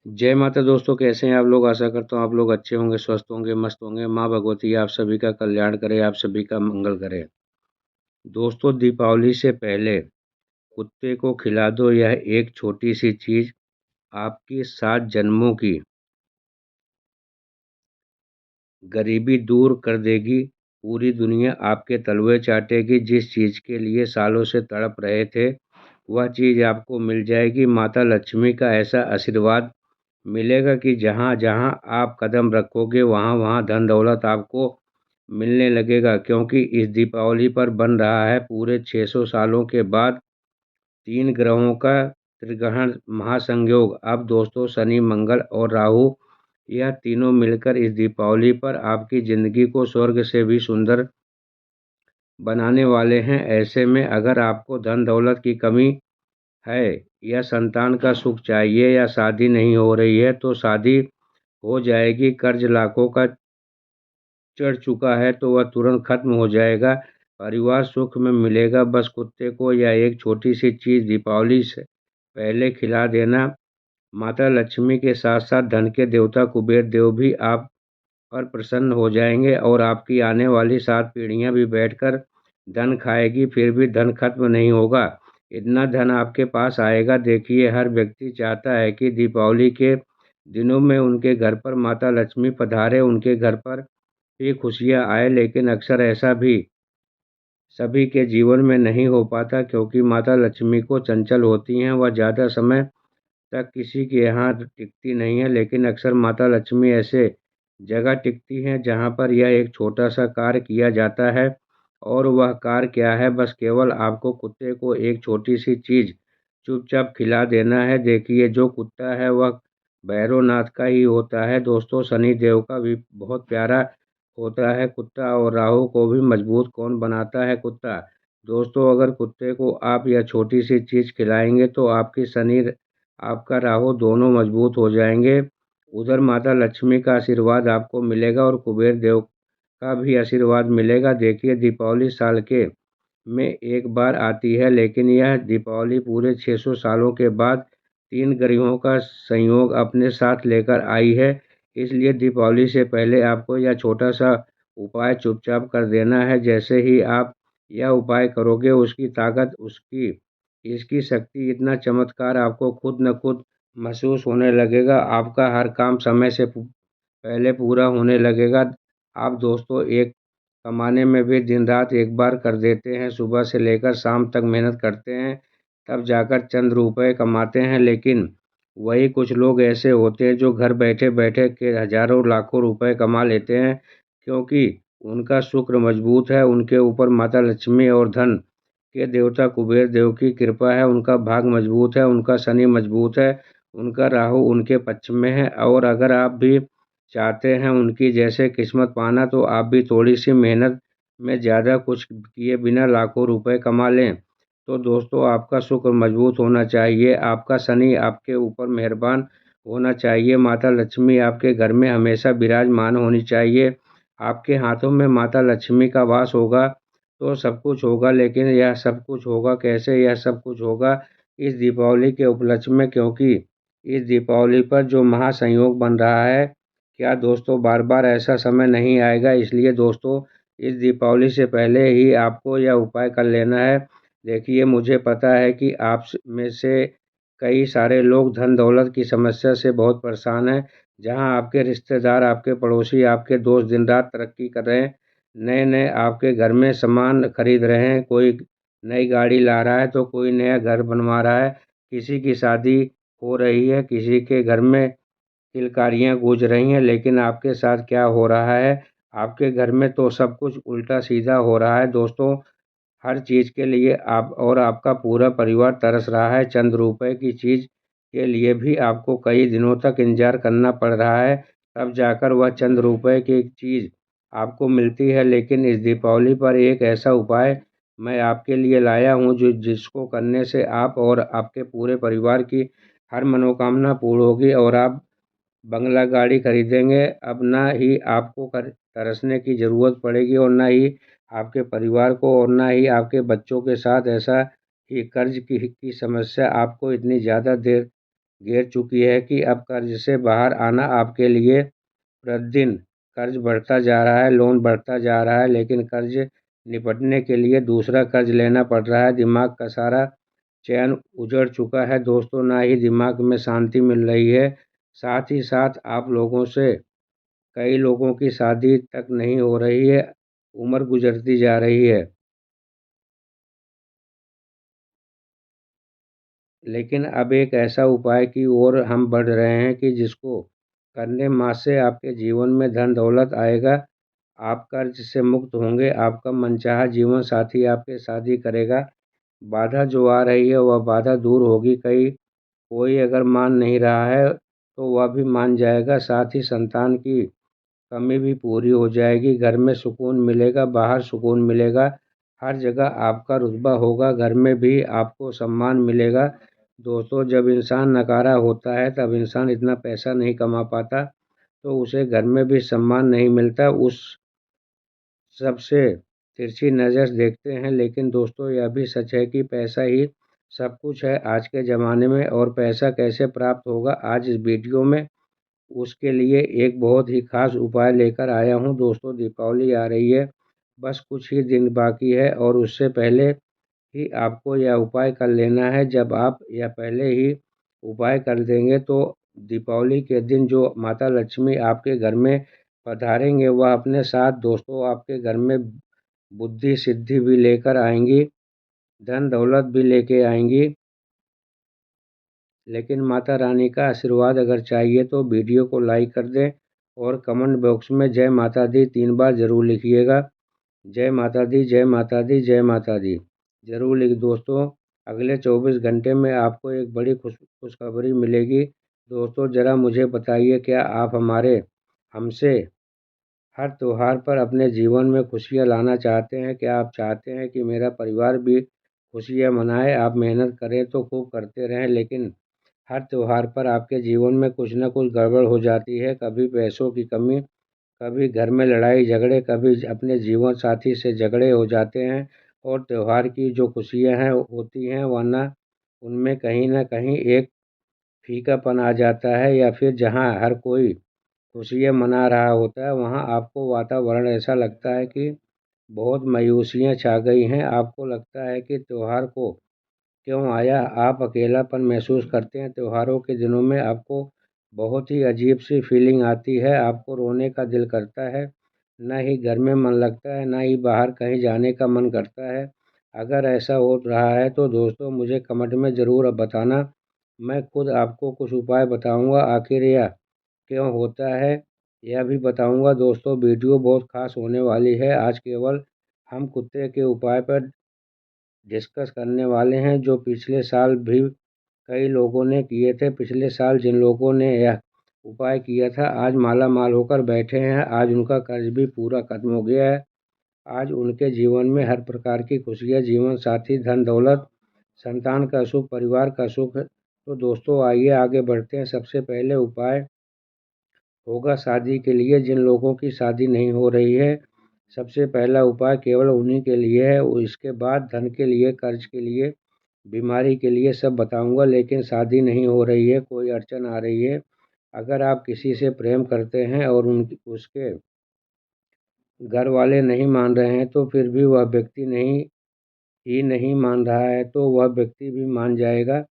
जय माता दोस्तों, कैसे हैं आप लोग। आशा करता हूँ आप लोग अच्छे होंगे, स्वस्थ होंगे, मस्त होंगे। माँ भगवती आप सभी का कल्याण करे, आप सभी का मंगल करे। दोस्तों, दीपावली से पहले कुत्ते को खिला दो यह एक छोटी सी चीज, आपकी 7 जन्मों की गरीबी दूर कर देगी। पूरी दुनिया आपके तलवे चाटेगी। जिस चीज के लिए सालों से तड़प रहे थे, वह चीज आपको मिल जाएगी। माता लक्ष्मी का ऐसा आशीर्वाद मिलेगा कि जहाँ जहाँ आप कदम रखोगे वहाँ वहाँ धन दौलत आपको मिलने लगेगा। क्योंकि इस दीपावली पर बन रहा है पूरे 600 सालों के बाद 3 ग्रहों का त्रिग्रहण महासंयोग। अब दोस्तों, शनि, मंगल और राहु, यह तीनों मिलकर इस दीपावली पर आपकी ज़िंदगी को स्वर्ग से भी सुंदर बनाने वाले हैं। ऐसे में अगर आपको धन दौलत की कमी है, या संतान का सुख चाहिए, या शादी नहीं हो रही है तो शादी हो जाएगी। कर्ज लाखों का चढ़ चुका है तो वह तुरंत खत्म हो जाएगा। परिवार सुख में मिलेगा। बस कुत्ते को यह एक छोटी सी चीज़ दीपावली से पहले खिला देना। माता लक्ष्मी के साथ साथ धन के देवता कुबेर देव भी आप पर प्रसन्न हो जाएंगे, और आपकी आने वाली 7 पीढ़ियां भी बैठकर धन खाएगी, फिर भी धन खत्म नहीं होगा। इतना धन आपके पास आएगा। देखिए, हर व्यक्ति चाहता है कि दीपावली के दिनों में उनके घर पर माता लक्ष्मी पधारे, उनके घर पर भी खुशियाँ आए। लेकिन अक्सर ऐसा भी सभी के जीवन में नहीं हो पाता, क्योंकि माता लक्ष्मी को चंचल होती हैं। वह ज़्यादा समय तक किसी के यहाँ टिकती नहीं है। लेकिन अक्सर माता लक्ष्मी ऐसे जगह टिकती हैं जहाँ पर यह एक छोटा सा कार्य किया जाता है। और वह कार्य क्या है? बस केवल आपको कुत्ते को एक छोटी सी चीज़ चुपचाप खिला देना है। देखिए, जो कुत्ता है वह भैरवनाथ का ही होता है दोस्तों। शनि देव का भी बहुत प्यारा होता है कुत्ता, और राहु को भी मजबूत कौन बनाता है? कुत्ता। दोस्तों, अगर कुत्ते को आप यह छोटी सी चीज़ खिलाएंगे तो आपकी शनि, आपका राहु दोनों मजबूत हो जाएंगे। उधर माता लक्ष्मी का आशीर्वाद आपको मिलेगा, और कुबेर देव का भी आशीर्वाद मिलेगा। देखिए, दीपावली साल के में एक बार आती है, लेकिन यह दीपावली पूरे 600 सालों के बाद 3 ग्रहों का संयोग अपने साथ लेकर आई है। इसलिए दीपावली से पहले आपको यह छोटा सा उपाय चुपचाप कर देना है। जैसे ही आप यह उपाय करोगे, उसकी ताकत, उसकी इसकी शक्ति, इतना चमत्कार आपको खुद न खुद महसूस होने लगेगा। आपका हर काम समय से पहले पूरा होने लगेगा। आप दोस्तों, एक कमाने में भी दिन रात एक बार कर देते हैं, सुबह से लेकर शाम तक मेहनत करते हैं, तब जाकर चंद रुपए कमाते हैं। लेकिन वही कुछ लोग ऐसे होते हैं जो घर बैठे बैठे के हजारों लाखों रुपए कमा लेते हैं, क्योंकि उनका शुक्र मजबूत है, उनके ऊपर माता लक्ष्मी और धन के देवता कुबेर देव की कृपा है, उनका भाग मजबूत है, उनका शनि मजबूत है, उनका राहु उनके पक्ष में है। और अगर आप भी चाहते हैं उनकी जैसे किस्मत पाना, तो आप भी थोड़ी सी मेहनत में ज़्यादा कुछ किए बिना लाखों रुपए कमा लें। तो दोस्तों, आपका शुक्र मजबूत होना चाहिए, आपका शनि आपके ऊपर मेहरबान होना चाहिए, माता लक्ष्मी आपके घर में हमेशा विराजमान होनी चाहिए। आपके हाथों में माता लक्ष्मी का वास होगा तो सब कुछ होगा। लेकिन यह सब कुछ होगा कैसे? यह सब कुछ होगा इस दीपावली के उपलक्ष्य में, क्योंकि इस दीपावली पर जो महासंयोग बन रहा है, क्या दोस्तों बार बार ऐसा समय नहीं आएगा? इसलिए दोस्तों, इस दीपावली से पहले ही आपको यह उपाय कर लेना है। देखिए, मुझे पता है कि आप में से कई सारे लोग धन दौलत की समस्या से बहुत परेशान हैं। जहां आपके रिश्तेदार, आपके पड़ोसी, आपके दोस्त दिन रात तरक्की कर रहे हैं, नए नए आपके घर में सामान खरीद रहे हैं, कोई नई गाड़ी ला रहा है तो कोई नया घर बनवा रहा है, किसी की शादी हो रही है, किसी के घर में किलकारियाँ गूंज रही हैं। लेकिन आपके साथ क्या हो रहा है? आपके घर में तो सब कुछ उल्टा सीधा हो रहा है दोस्तों। हर चीज़ के लिए आप और आपका पूरा परिवार तरस रहा है। चंद रुपए की चीज़ के लिए भी आपको कई दिनों तक इंतजार करना पड़ रहा है, तब जाकर वह चंद रुपए की चीज़ आपको मिलती है। लेकिन इस दीपावली पर एक ऐसा उपाय मैं आपके लिए लाया हूँ, जो जिसको करने से आप और आपके पूरे परिवार की हर मनोकामना पूर्ण होगी, और आप बंगला गाड़ी खरीदेंगे। अब ना ही आपको तरसने की ज़रूरत पड़ेगी, और ना ही आपके परिवार को, और ना ही आपके बच्चों के साथ ऐसा ही कर्ज की समस्या आपको इतनी ज़्यादा देर घेर चुकी है कि अब कर्ज से बाहर आना आपके लिए प्रतिदिन कर्ज बढ़ता जा रहा है, लोन बढ़ता जा रहा है, लेकिन कर्ज निपटने के लिए दूसरा कर्ज लेना पड़ रहा है। दिमाग का सारा चैन उजड़ चुका है दोस्तों, ना ही दिमाग में शांति मिल रही है। साथ ही साथ आप लोगों से कई लोगों की शादी तक नहीं हो रही है, उम्र गुजरती जा रही है। लेकिन अब एक ऐसा उपाय की ओर हम बढ़ रहे हैं कि जिसको करने मात्र से आपके जीवन में धन दौलत आएगा, आप कर्ज से मुक्त होंगे, आपका मनचाहा जीवन साथी आपके शादी करेगा। बाधा जो आ रही है वह बाधा दूर होगी। कोई अगर मान नहीं रहा है तो वह भी मान जाएगा। साथ ही संतान की कमी भी पूरी हो जाएगी। घर में सुकून मिलेगा, बाहर सुकून मिलेगा, हर जगह आपका रुतबा होगा, घर में भी आपको सम्मान मिलेगा। दोस्तों, जब इंसान नकारा होता है तब इंसान इतना पैसा नहीं कमा पाता, तो उसे घर में भी सम्मान नहीं मिलता, उस सबसे तिरछी नज़र देखते हैं। लेकिन दोस्तों, यह भी सच है कि पैसा ही सब कुछ है आज के ज़माने में। और पैसा कैसे प्राप्त होगा, आज इस वीडियो में उसके लिए एक बहुत ही ख़ास उपाय लेकर आया हूँ। दोस्तों, दीपावली आ रही है, बस कुछ ही दिन बाकी है और उससे पहले ही आपको यह उपाय कर लेना है। जब आप यह पहले ही उपाय कर देंगे तो दीपावली के दिन जो माता लक्ष्मी आपके घर में पधारेंगे, वह अपने साथ दोस्तों आपके घर में बुद्धि सिद्धि भी लेकर आएंगी, धन दौलत भी लेके आएंगी। लेकिन माता रानी का आशीर्वाद अगर चाहिए तो वीडियो को लाइक कर दें और कमेंट बॉक्स में जय माता दी 3 बार ज़रूर लिखिएगा। जय माता दी, जय माता दी, जय माता दी ज़रूर लिख दोस्तों। अगले 24 घंटे में आपको एक बड़ी खुशखबरी मिलेगी। दोस्तों, ज़रा मुझे बताइए, क्या आप हमसे हर त्योहार पर अपने जीवन में खुशियाँ लाना चाहते हैं? क्या आप चाहते हैं कि मेरा परिवार भी खुशियाँ मनाए? आप मेहनत करें तो खूब करते रहें, लेकिन हर त्योहार पर आपके जीवन में कुछ न कुछ गड़बड़ हो जाती है। कभी पैसों की कमी, कभी घर में लड़ाई झगड़े, कभी अपने जीवन साथी से झगड़े हो जाते हैं और त्योहार की जो खुशियाँ हैं होती हैं, वरना उनमें कहीं न कहीं एक फीकापन आ जाता है, या फिर जहाँ हर कोई खुशियाँ मना रहा होता है, वहाँ आपको वातावरण ऐसा लगता है कि बहुत मायूसियाँ छा गई हैं। आपको लगता है कि त्योहार को क्यों आया, आप अकेलापन महसूस करते हैं। त्योहारों के दिनों में आपको बहुत ही अजीब सी फीलिंग आती है, आपको रोने का दिल करता है, ना ही घर में मन लगता है, ना ही बाहर कहीं जाने का मन करता है। अगर ऐसा हो रहा है तो दोस्तों मुझे कमेंट में ज़रूर बताना, मैं खुद आपको कुछ उपाय बताऊंगा। आखिर यह क्यों होता है यह भी बताऊंगा। दोस्तों, वीडियो बहुत खास होने वाली है। आज केवल हम कुत्ते के उपाय पर डिस्कस करने वाले हैं, जो पिछले साल भी कई लोगों ने किए थे। पिछले साल जिन लोगों ने यह उपाय किया था, आज माला माल होकर बैठे हैं, आज उनका कर्ज भी पूरा खत्म हो गया है। आज उनके जीवन में हर प्रकार की खुशियाँ, जीवन साथी, धन दौलत, संतान का सुख, परिवार का सुख। तो दोस्तों, आइए आगे बढ़ते हैं। सबसे पहले उपाय होगा शादी के लिए जिन लोगों की शादी नहीं हो रही है। सबसे पहला उपाय केवल उन्हीं के लिए है। इसके बाद धन के लिए, कर्ज के लिए, बीमारी के लिए सब बताऊंगा। लेकिन शादी नहीं हो रही है, कोई अड़चन आ रही है, अगर आप किसी से प्रेम करते हैं और उसके घर वाले नहीं मान रहे हैं, तो फिर भी वह व्यक्ति नहीं मान रहा है, तो वह व्यक्ति भी मान जाएगा,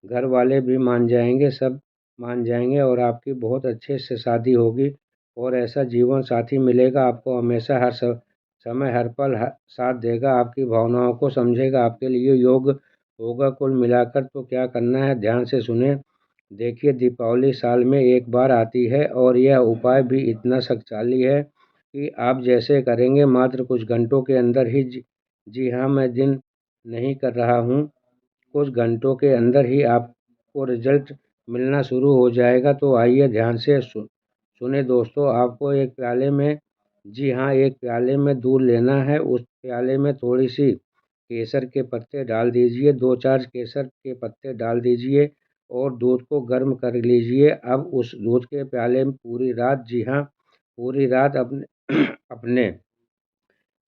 घर वाले भी मान जाएंगे, सब मान जाएंगे और आपकी बहुत अच्छे से शादी होगी और ऐसा जीवन साथी मिलेगा, आपको हमेशा हर समय हर पल साथ देगा, आपकी भावनाओं को समझेगा, आपके लिए योग्य होगा। कुल मिलाकर तो क्या करना है, ध्यान से सुने। देखिए, दीपावली साल में एक बार आती है और यह उपाय भी इतना शक्तिशाली है कि आप जैसे करेंगे मात्र कुछ घंटों के अंदर ही, जी हाँ, मैं दिन नहीं कर रहा हूँ, कुछ घंटों के अंदर ही आपको रिजल्ट मिलना शुरू हो जाएगा। तो आइए ध्यान से सुने दोस्तों। आपको एक प्याले में, जी हाँ, एक प्याले में दूध लेना है। उस प्याले में थोड़ी सी केसर के पत्ते डाल दीजिए, 2-4 केसर के पत्ते डाल दीजिए और दूध को गर्म कर लीजिए। अब उस दूध के प्याले में पूरी रात, जी हाँ, पूरी रात अपने अपने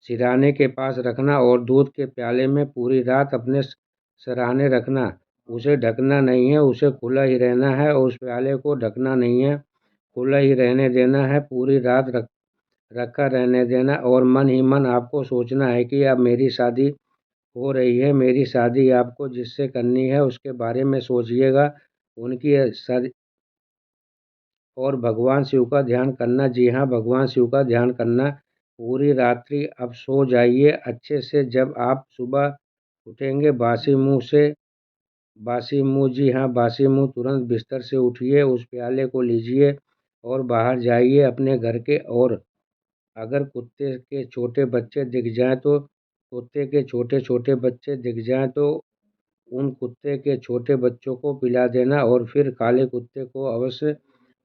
सिरहाने के पास रखना और दूध के प्याले में पूरी रात अपने सिरहाने रखना। उसे ढकना नहीं है, उसे खुला ही रहना है और उस प्याले को ढकना नहीं है, खुला ही रहने देना है, पूरी रात रखा रहने देना और मन ही मन आपको सोचना है कि अब मेरी शादी हो रही है, मेरी शादी आपको जिससे करनी है उसके बारे में सोचिएगा, उनकी और भगवान शिव का ध्यान करना। जी हाँ, भगवान शिव का ध्यान करना। पूरी रात्रि अब सो जाइए अच्छे से। जब आप सुबह उठेंगे बासी मुँह, जी हाँ, बासी मुँह तुरंत बिस्तर से उठिए, उस प्याले को लीजिए और बाहर जाइए अपने घर के। और अगर कुत्ते के छोटे-छोटे बच्चे दिख जाएँ तो उन कुत्ते के छोटे बच्चों को पिला देना और फिर काले कुत्ते को अवश्य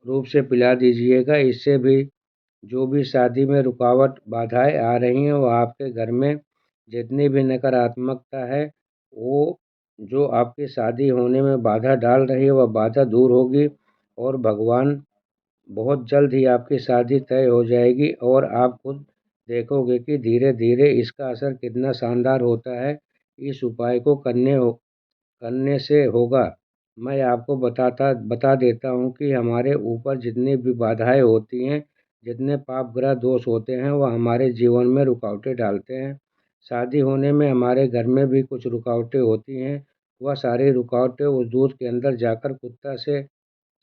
रूप से पिला दीजिएगा। इससे भी जो भी शादी में रुकावट बाधाएँ आ रही हैं, वो आपके घर में जितनी भी नकारात्मकता है, वो जो आपकी शादी होने में बाधा डाल रही है, वह बाधा दूर होगी और भगवान बहुत जल्द ही आपकी शादी तय हो जाएगी और आप खुद देखोगे कि धीरे-धीरे इसका असर कितना शानदार होता है। इस उपाय को करने से होगा। मैं आपको बता देता हूँ कि हमारे ऊपर जितनी भी बाधाएँ होती हैं, जितने पाप ग्रह दोष होते हैं, वह हमारे जीवन में रुकावटें डालते हैं। शादी होने में हमारे घर में भी कुछ रुकावटें होती हैं। वह सारी रुकावटें उस दूध के अंदर जाकर कुत्ता से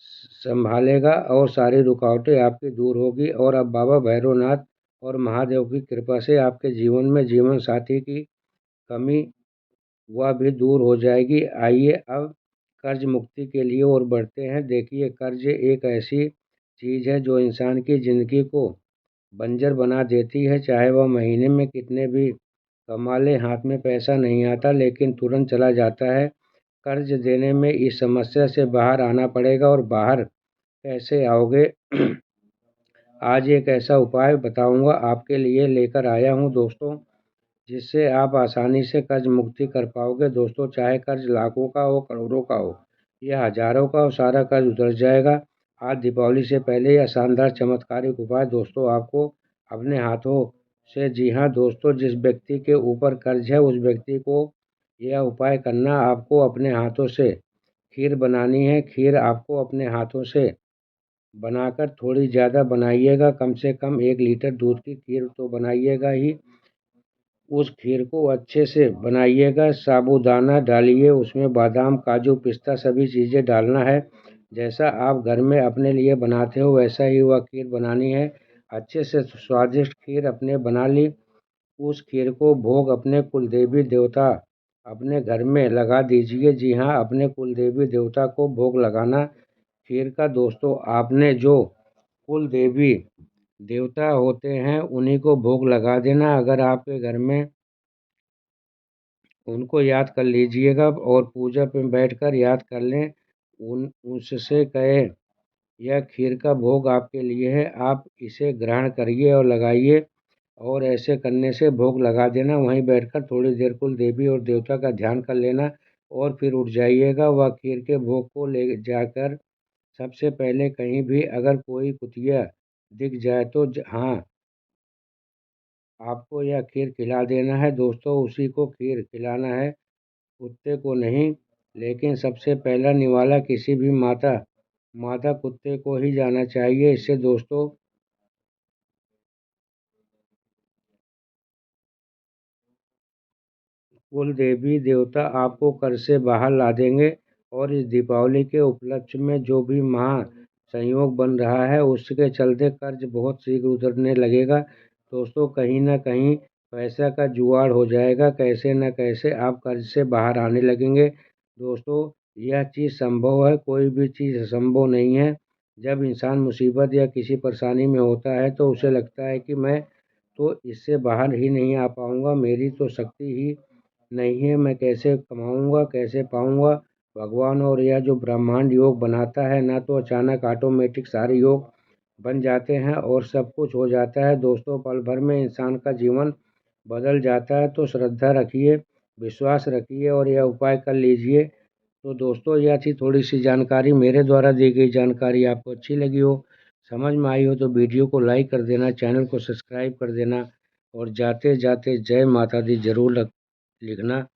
संभालेगा और सारी रुकावटें आपकी दूर होगी और अब बाबा भैरवनाथ और महादेव की कृपा से आपके जीवन में जीवन साथी की कमी वह भी दूर हो जाएगी। आइए अब कर्ज मुक्ति के लिए और बढ़ते हैं। देखिए, कर्ज एक ऐसी चीज़ है जो इंसान की ज़िंदगी को बंजर बना देती है। चाहे वह महीने में कितने भी कमा ले, हाथ में पैसा नहीं आता लेकिन तुरंत चला जाता है। कर्ज देने में इस समस्या से बाहर आना पड़ेगा और बाहर कैसे आओगे? आज एक ऐसा उपाय बताऊंगा आपके लिए लेकर आया हूं दोस्तों, जिससे आप आसानी से कर्ज मुक्ति कर पाओगे। दोस्तों, चाहे कर्ज लाखों का हो, करोड़ों का हो या हजारों का हो, सारा कर्ज उतर जाएगा। आज दीपावली से पहले यह शानदार चमत्कारिक उपाय दोस्तों आपको अपने हाथों से, जी हाँ दोस्तों, जिस व्यक्ति के ऊपर कर्ज है उस व्यक्ति को यह उपाय करना। आपको अपने हाथों से खीर बनानी है। खीर आपको अपने हाथों से बनाकर थोड़ी ज़्यादा बनाइएगा, कम से कम 1 लीटर दूध की खीर तो बनाइएगा ही। उस खीर को अच्छे से बनाइएगा, साबूदाना डालिए, उसमें बादाम, काजू, पिस्ता सभी चीज़ें डालना है। जैसा आप घर में अपने लिए बनाते हो वैसा ही वह खीर बनानी है। अच्छे से स्वादिष्ट खीर अपने बना ली। उस खीर को भोग अपने कुलदेवी देवता अपने घर में लगा दीजिए। जी हाँ, अपने कुलदेवी देवता को भोग लगाना खीर का। दोस्तों, आपने जो कुल देवी देवता होते हैं उन्हीं को भोग लगा देना। अगर आपके घर में उनको याद कर लीजिएगा और पूजा पे बैठकर याद कर लें। उससे कहें यह खीर का भोग आपके लिए है, आप इसे ग्रहण करिए और लगाइए। और ऐसे करने से भोग लगा देना, वहीं बैठकर थोड़ी देर कुल देवी और देवता का ध्यान कर लेना और फिर उठ जाइएगा। वह खीर के भोग को ले जाकर सबसे पहले कहीं भी अगर कोई कुतिया दिख जाए तो हाँ, आपको यह खीर खिला देना है दोस्तों। उसी को खीर खिलाना है, कुत्ते को नहीं। लेकिन सबसे पहला निवाला किसी भी माता माता कुत्ते को ही जाना चाहिए। इससे दोस्तों कुल देवी देवता आपको कर्ज से बाहर ला देंगे और इस दीपावली के उपलक्ष्य में जो भी महा संयोग बन रहा है उसके चलते कर्ज बहुत शीघ्र उतरने लगेगा। दोस्तों, कहीं ना कहीं पैसा का जुगाड़ हो जाएगा, कैसे न कैसे आप कर्ज से बाहर आने लगेंगे। दोस्तों, यह चीज़ संभव है, कोई भी चीज़ असंभव नहीं है। जब इंसान मुसीबत या किसी परेशानी में होता है तो उसे लगता है कि मैं तो इससे बाहर ही नहीं आ पाऊंगा, मेरी तो शक्ति ही नहीं है, मैं कैसे कमाऊंगा, कैसे पाऊंगा। भगवान और यह जो ब्रह्मांड योग बनाता है ना, तो अचानक ऑटोमेटिक सारे योग बन जाते हैं और सब कुछ हो जाता है। दोस्तों, पल भर में इंसान का जीवन बदल जाता है। तो श्रद्धा रखिए, विश्वास रखिए और यह उपाय कर लीजिए। तो दोस्तों, यह थी थोड़ी सी जानकारी, मेरे द्वारा दी गई जानकारी आपको अच्छी लगी हो, समझ में आई हो तो वीडियो को लाइक कर देना, चैनल को सब्सक्राइब कर देना और जाते जाते जय माता दी जरूर लिखना।